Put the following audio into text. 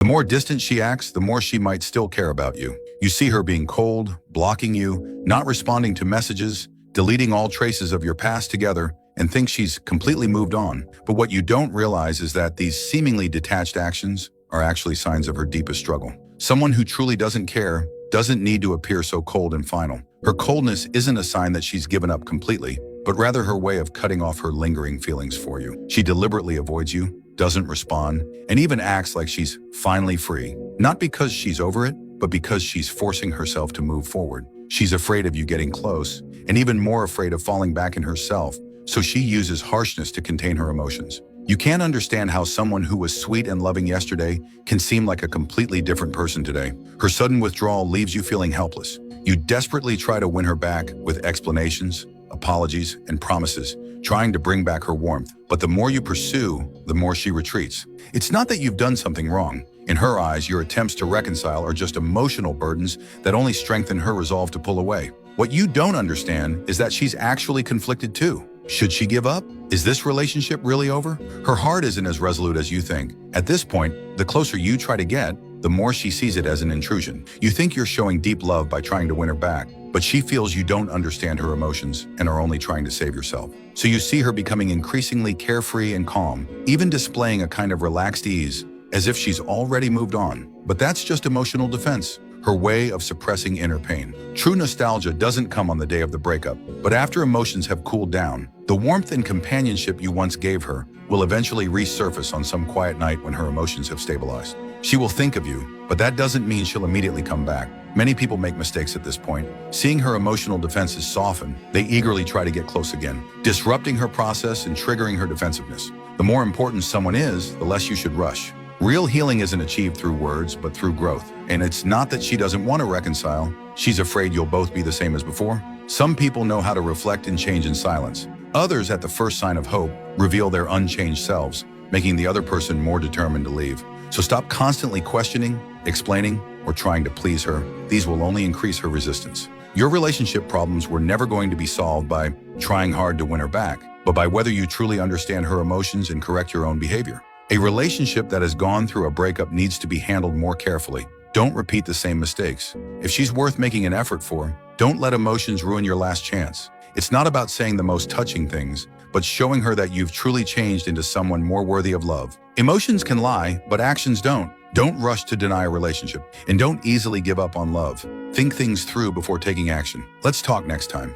The more distant she acts, the more she might still care about you. You see her being cold, blocking you, not responding to messages, deleting all traces of your past together, and think she's completely moved on. But what you don't realize is that these seemingly detached actions are actually signs of her deepest struggle. Someone who truly doesn't care doesn't need to appear so cold and final. Her coldness isn't a sign that she's given up completely, but rather her way of cutting off her lingering feelings for you. She deliberately avoids you, doesn't respond, and even acts like she's finally free. Not because she's over it, but because she's forcing herself to move forward. She's afraid of you getting close, and even more afraid of falling back in herself, so she uses harshness to contain her emotions. You can't understand how someone who was sweet and loving yesterday can seem like a completely different person today. Her sudden withdrawal leaves you feeling helpless. You desperately try to win her back with explanations, apologies, and promises, trying to bring back her warmth. But the more you pursue, the more she retreats. It's not that you've done something wrong. In her eyes, your attempts to reconcile are just emotional burdens that only strengthen her resolve to pull away. What you don't understand is that she's actually conflicted too. Should she give up? Is this relationship really over? Her heart isn't as resolute as you think. At this point, the closer you try to get, the more she sees it as an intrusion. You think you're showing deep love by trying to win her back, but she feels you don't understand her emotions and are only trying to save yourself. So you see her becoming increasingly carefree and calm, even displaying a kind of relaxed ease, as if she's already moved on. But that's just emotional defense, her way of suppressing inner pain. True nostalgia doesn't come on the day of the breakup, but after emotions have cooled down, the warmth and companionship you once gave her will eventually resurface on some quiet night when her emotions have stabilized. She will think of you, but that doesn't mean she'll immediately come back. Many people make mistakes at this point. Seeing her emotional defenses soften, they eagerly try to get close again, disrupting her process and triggering her defensiveness. The more important someone is, the less you should rush. Real healing isn't achieved through words, but through growth. And it's not that she doesn't want to reconcile. She's afraid you'll both be the same as before. Some people know how to reflect and change in silence. Others, at the first sign of hope, reveal their unchanged selves, making the other person more determined to leave. So stop constantly questioning, explaining, or trying to please her. These will only increase her resistance. Your relationship problems were never going to be solved by trying hard to win her back, but by whether you truly understand her emotions and correct your own behavior. A relationship that has gone through a breakup needs to be handled more carefully. Don't repeat the same mistakes. If she's worth making an effort for, don't let emotions ruin your last chance. It's not about saying the most touching things, but showing her that you've truly changed into someone more worthy of love. Emotions can lie, but actions don't. Don't rush to deny a relationship, and don't easily give up on love. Think things through before taking action. Let's talk next time.